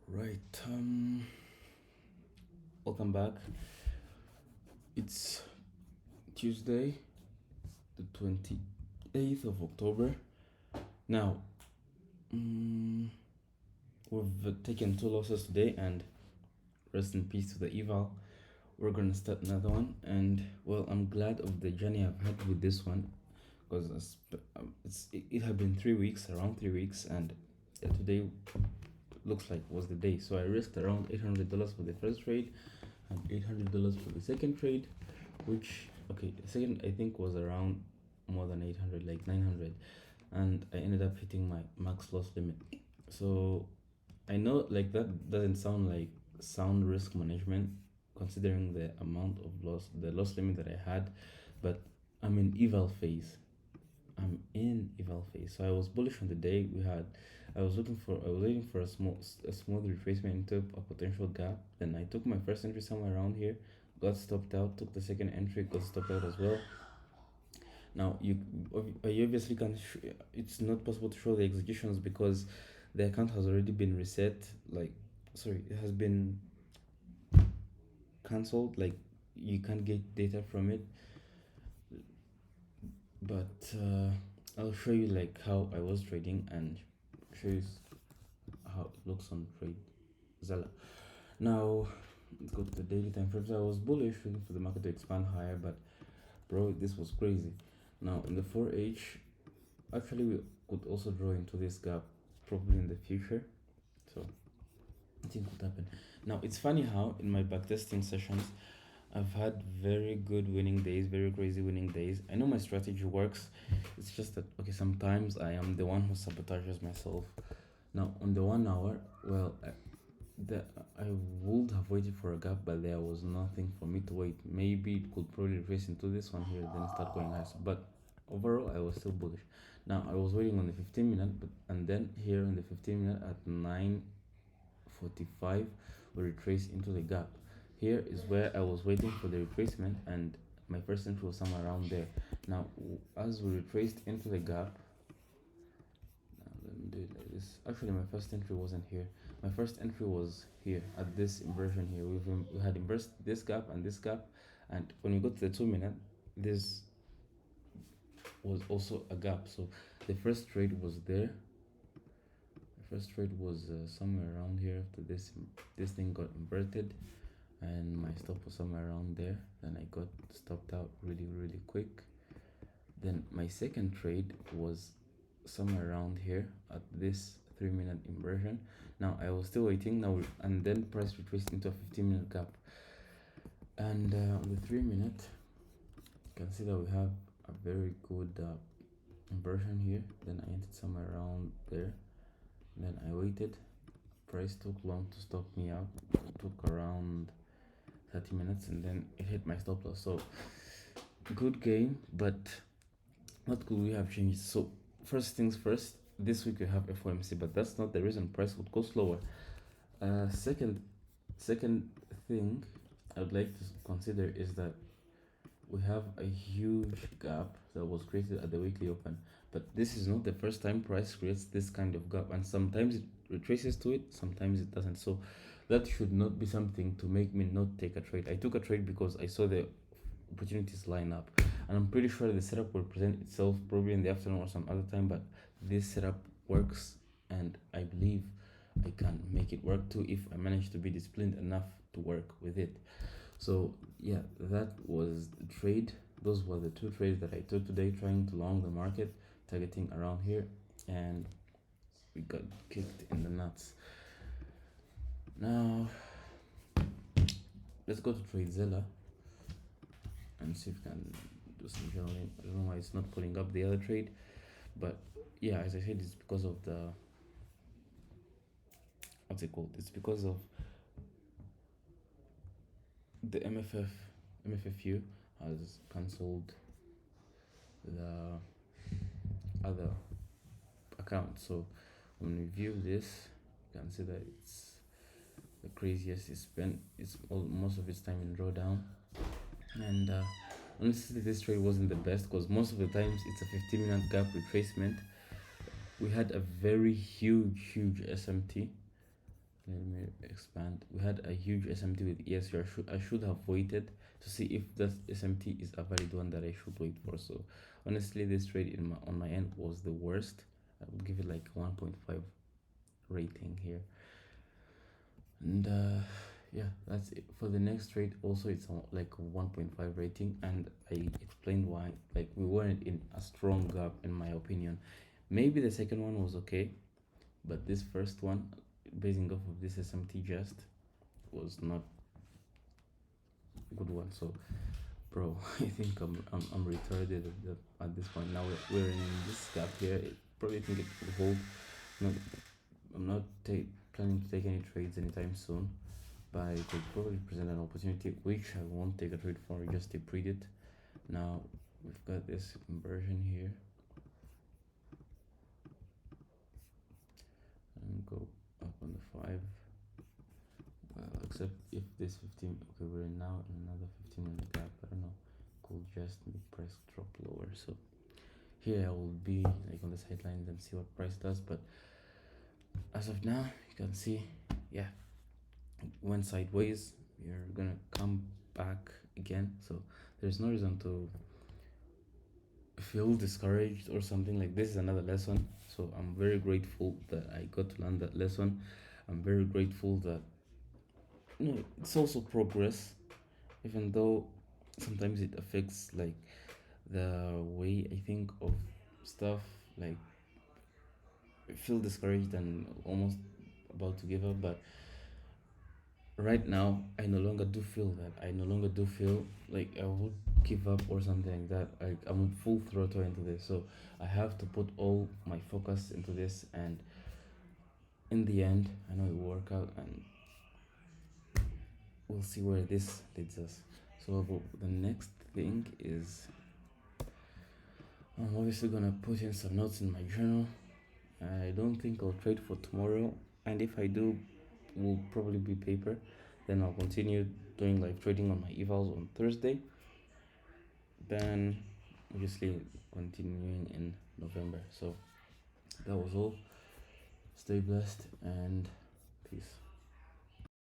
Right. Welcome back. It's Tuesday, the 28th of October. Now, mm, we've taken two losses today, and rest in peace to the Eval. We're gonna start another one, and well, I'm glad of the journey I've had with this one, because it had been 3 weeks, around 3 weeks, and today looks like was the day. So I risked around $800 for the first trade and $800 for the second trade, which okay, the second I think was around more than 800, like 900, and I ended up hitting my max loss limit. So I know like that doesn't sound like sound risk management considering the amount of loss, the loss limit that I had, but I'm in eval phase. I'm in eval phase. So I was bullish on the day we had. I was waiting for a smooth retracement into a potential gap. Then I took my first entry somewhere around here, got stopped out. Took the second entry, got stopped out as well. Now you obviously can. It's not possible to show the executions because the account has already been reset. Like, sorry, it has been cancelled. Like, you can't get data from it. But I'll show you like how I was trading and show you how it looks on trade Zella. Now let's go to the daily time frames. I was bullish looking for the market to expand higher, but bro, this was crazy. Now in the 4H, actually we could also draw into this gap probably in the future. So I think would happen. Now it's funny how in my backtesting sessions I've had very good winning days, very crazy winning days. I know my strategy works. It's just that okay, sometimes I am the one who sabotages myself. Now on the 1 hour, well, the I would have waited for a gap, but there was nothing for me to wait. Maybe it could probably race into this one here, then start going higher. But overall, I was still bullish. Now I was waiting on the 15 minute, but and then here in the 15 minute at 9:45, we retrace into the gap. Here is where I was waiting for the retracement, and my first entry was somewhere around there. Now, as we retraced into the gap, now let me do it like this. Actually, my first entry wasn't here. My first entry was here at this inversion here. We had inversed this gap and this gap, and when we got to the 2 minute, this was also a gap. So the first trade was there. The first trade was somewhere around here. After this thing got inverted, and my stop was somewhere around there. Then I got stopped out really quick. Then my second trade was somewhere around here at this 3 minute inversion. Now I was still waiting now, and then price retraced into a 15-minute gap. And on the 3 minute, you can see that we have a very good inversion here. Then I entered somewhere around there. Then I waited. Price took long to stop me out. It took around 30 minutes, and then it hit my stop loss. So good game, but what could we have changed? So first things first, this week we have FOMC, but that's not the reason price would go slower. Second thing I would like to consider is that we have a huge gap that was created at the weekly open, but this is not the first time price creates this kind of gap, and sometimes it retraces to it, sometimes it doesn't. So that should not be something to make me not take a trade. I took a trade because I saw the opportunities line up, and I'm pretty sure the setup will present itself probably in the afternoon or some other time, but this setup works, and I believe I can make it work too if I manage to be disciplined enough to work with it. So yeah, that was the trade. Those were the two trades that I took today, trying to long the market, targeting around here, and we got kicked in the nuts. Now let's go to trade Zella and see if we can do some journaling. I don't know why it's not pulling up the other trade, but yeah, as I said, it's because of the what's it called? It's because of the MFFU has cancelled the other account. So when we view this, you can see that it's the craziest. It's most of its time in drawdown, and honestly, this trade wasn't the best because most of the times it's a 15-minute gap retracement. We had a very huge SMT, Let me expand. We had a huge SMT with ESU. I should have waited to see if that SMT is a valid one that I should wait for. So honestly, this trade on my end was the worst. I would give it like 1.5 rating here. And yeah, that's it for the next trade. Also, it's like a 1.5 rating, and I explained why. Like, we weren't in a strong gap in my opinion. Maybe the second one was okay, but this first one, basing off of this SMT, just was not a good one. So bro, I think I'm retarded at this point. Now we're in this gap here. Probably think it will hold. Not, I'm not planning to take any trades anytime soon, but it could probably present an opportunity which I won't take a trade for, just to read it. Now we've got this conversion here, and go up on the 5. Well, except if this 15, okay, we're now in another 15-minute gap. I don't know, could just make price drop lower. So here I will be like on the sidelines and see what price does, but as of now you can see, yeah, it went sideways. We're gonna come back again, so there's no reason to feel discouraged or something. Like, this is another lesson, so I'm very grateful that I got to learn that lesson. I'm very grateful that, it's also progress, even though sometimes it affects like the way I think of stuff. Like, I feel discouraged and almost about to give up, but right now I no longer do feel that. I no longer do feel like I would give up or something like that. I'm full throttle into this, so I have to put all my focus into this, and in the end I know it will work out, and we'll see where this leads us. So the next thing is, I'm obviously gonna put in some notes in my journal. I don't think I'll trade for tomorrow, and if I do, will probably be paper. Then I'll continue doing live trading on my evals on Thursday. Then obviously continuing in November. So that was all. Stay blessed and peace.